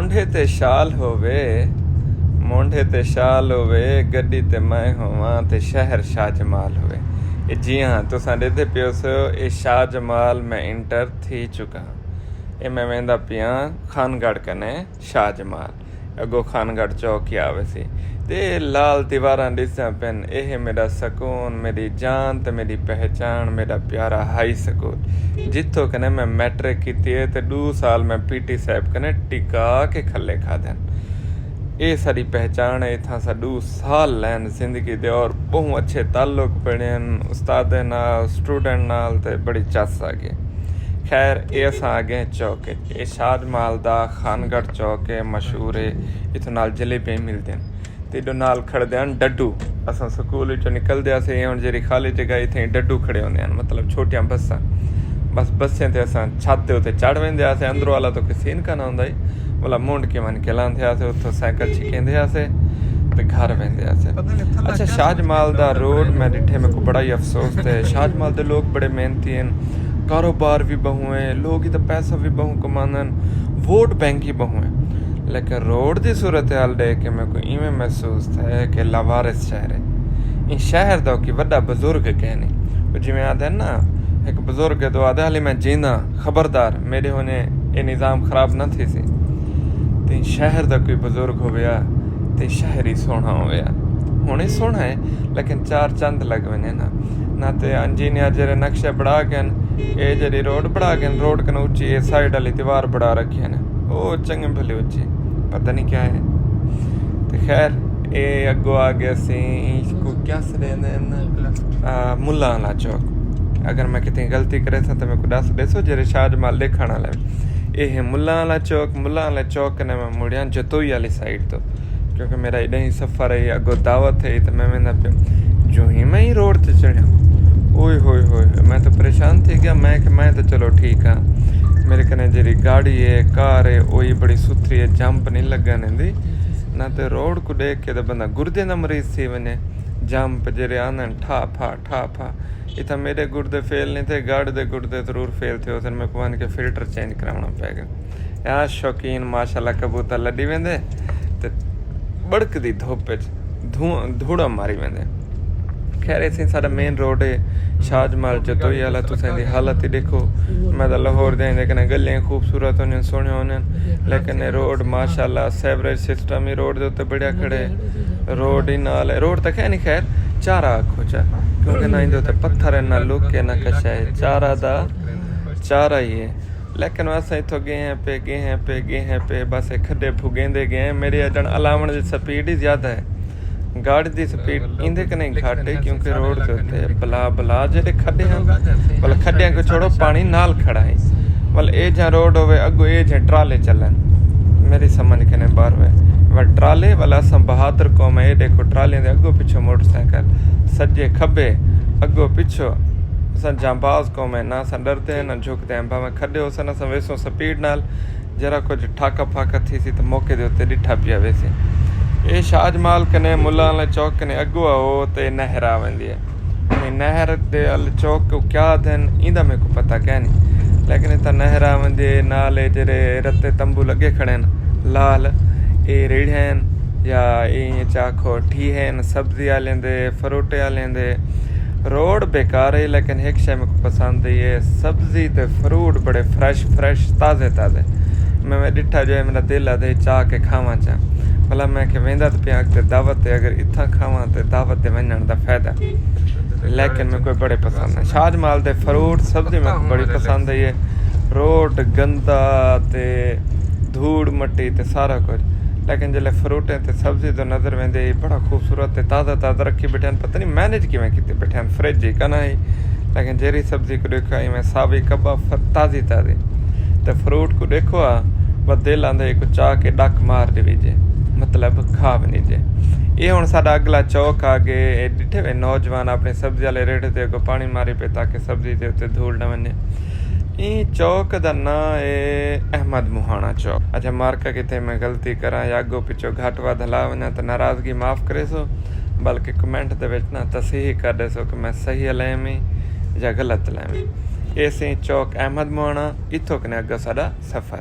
ਮੋਢੇ ਤੇ ਛਾਲ ਹੋਵੇ, ਮੋਢੇ ਤੇ ਛਾਲ ਹੋਵੇ, ਗੱਡੀ ਤੇ ਮੈਂ ਹੋਵਾਂ ਤੇ ਸ਼ਹਿਰ ਸ਼ਾਹ जमाल होवे। जी हाँ, तुसां ॾिठे पियो सो ये शाह जमाल मैं इंटर थी चुका। ये मैं वेंदा पिया खानगढ़ कने शाह जमाल, अगो खानगढ़ चौक ही आवे सी ते लाल दीवारां ॾिसां पिन। ये मेरा सकून, मेरी जान ते मेरी पहचान, मेरा प्यारा हाई स्कूल जित्थों कने मैं मैट्रिक कीती है ते 2 साल मैं पीटी साहब कने टिका के खल्ले खाधन। ये सारी पहचान है। इत्थां सा 2 साल लैन जिंदगी दे और बहुत अच्छे ताल्लुक बने उस्ताद नाल, स्टूडेंट नाल ते बड़ी चस आ गई। खैर ये असां आ गए चौक, ये शाह जमाल दा खानगढ़ चौक है, मशहूर है। इत्थों नाल जलेबियां मिलदियां ते इधर नाल खड़दे हैं डड्डू। असां स्कूल विचों निकलदे असीं हुण जेह्ड़ी खाली जगह इत्थें डड्डू खड़े होंदे हैं, मतलब छोटियां बस्सां। बस बस्सें ते असां छत दे उत्ते चढ़ वेंदे आसे, अंदरों वाला तो कोई सीन कान हुंदा ही। भला मुंड के मन के लांदे आसे, उत्थों साइकिल छिकेंदे आसे ते घर वेंदे आसे। अच्छा, शाह जमाल दा रोड मैं डिठे, मेरे को बड़ा ही अफसोस थे। शाह जमाल दे लोग बड़े मेहनती हैं, कारोबार भी बहु हैं, लोग इधर पैसा भी बहु कमांदन, वोट बैंक ही बहु हैं। लेकिन रोड की सूरत हाल देख के मेरे को इवें महसूस था कि लावारिस शहर है। इन शहर दा कि वड्डा बुजुर्ग कहने जिवें आदे ना, एक बुजुर्ग तो आदे हाली मैं जींदा, खबरदार मेरे होने ये निज़ाम खराब न थी सी। ते शहर दा कोई बुजुर्ग हो गया ते शहर ही सोहना हो गया। हुणे सोहना है लेकिन 4 चंद लग वने ना ते इंजीनियर जेरे नक्शे बढ़ा के ये जेरी रोड बढ़ा के रोड कने उच्ची ये साइड वाली दीवार बढ़ा रखी है ना, वो चंगे भले उच्ची, पता नहीं क्या है। तो खैर ये अगो आ गया सी इसको क्या सरे मुल्ला वाला चौक। अगर मैं कितनी गलती करे था तो मैं को दस देसो जेरे शाह जमाल देखण वाला। ये है मुल्ला वाला चौक। मुल्ला वाला चौक ने मैं मुड़िया जतोई वाली साइड तो, क्योंकि मेरा इधर ही सफ़र है, अगो दावत है तो मैं वेंदा पे जो ही मैं ही रोड ते चढ़िया। ओए होए होए, मैं तो परेशान थी गया। मैं तो चलो ठीक हाँ, मेरे कने जेरी गाड़ी है, कार है, वही बड़ी सुथरी है, जंप नहीं लगन दी ना। तो रोड को देख के तो बंदा गुर्दे का मरीज थी वने। जंप जेरे आंदन ठा फा इतना मेरे गुर्दे फेल नहीं थे, गाड़ी दे गुर्दे जरूर फेल थे। उस मेरे को के फिल्टर चेंज कराना पै गया। यहाँ शौकीन माशाल्लाह कबूतर लड़ी वेंदे ते बड़कदी धुप धूड़ा मारी वेंदे। खैर इसी सारा मेन रोड है शाह जमाल जतोई वाला। तुसें दी हालत ही देखो, मैं तो लाहौर दे लेकिन गलियां खूबसूरत होने सोहने होने, लेकिन रोड माशाल्लाह सेवरेज सिस्टम ही रोड दे उत्ते बढ़िया खड़े। रोड ही नाल रोड तक है नहीं, खैर चारा आखो चा, क्योंकि ना इंदे उत्ते पत्थर है, ना लुक है, ना कशा है, चारा दा चारा ही है। लेकिन असां इत्थों गए हैं पे बस खड्डे फुगेंदे गए हैं। मेरे अजन अलावण की स्पीड ही ज़्यादा है, गाड़ी की स्पीड इंदे कने घट है, क्योंकि रोड के उत्ते बला जेडे खड्डे हैं, मतलब खड्डियां को छोड़ो पानी नाल खड़ा है। मतलब ये जहाँ रोड होवे अगो ये जहाँ ट्राले चलन, मेरी समझ कने बाहर हुए वह ट्राले वाला। असां बहादुर कौम है, ये देखो ट्राले दे अगो पिछो मोटरसाइकिल, सज्जे खब्बे अगो पिछो। असां जांबाज कौम है, ना असां डरते हैं ना झुकते हैं। भावें खड्डे हो सन असां वेसो स्पीड नाल, जरा कुछ ठाका फाका थी सी तो मौके दे उत्ते डिठा पिया वेसी। ये शाह जमाल कने मुल्ला वाले चौक कने अगो आओ तो नहर आ वेंदी है। नहर दे वाले चौक को क्या आदन इंदा मेरे को पता क्या नहीं, लेकिन इतना नहर आ वेंदी है। नाल जेरे रत्ते तंबू लगे खड़े न लाल, ये रेड़ियां हैं या ये चाखो ठी हैं, सब्जी वाले दे, फ्रूटे वाले दे। रोड बेकार है लेकिन एक शय मेरे को पसंद है, सब्जी ते फ्रूट बड़े फ्रेश ताज़े। मैं डिठा जो है मेरा दिल आदे चाह के खावा चा, भला मैं के वेंदा तो पिया ते दावत ते अगर इतना खावा तो दावत ते वजन का फायदा। लेकिन मेरे को बड़े पसंद है शाह जमाल दे फ्रूट सब्जी मेरे को बड़ी पसंद है। ये रोड गंदा ते धूड़ मट्टी ते सारा कुछ, लेकिन जल्द फ्रूटें ते सब्जी तो नज़र वेंदे बड़ा खूबसूरत ताज़ा रखी बैठे। पता नहीं मैनेज किवें कीते बैठे, फ्रिज ही कना ही। लेकिन जेरी सब्जी को देखो इवें सावी कब्बा ताज़ी तो फ्रूट को देखो वह दिल आंदे को चाह के डक मार दे जे, मतलब खा भी नहीं जे। ये हुण साडा अगला चौक आ गए। डिठे वे नौजवान अपने सब्जी वाले रेड़े ते अगों पानी मारी पे ताकि सब्जी दे उत्ते धूड़ न वने। ये चौक दा नां है अहमद मुहाना चौक। अच्छा मार्का किते मैं गलती करा या अगो पिछो घट वध ला वना तो नाराज़गी माफ़ करे सो, बल्कि कमेंट दे विच ना तसीह कर दे सो कि मैं सही लैमी या गलत लैमी। इसे चौक अहमद मुहाना, इत्थों कने अग्गा साडा सफ़र।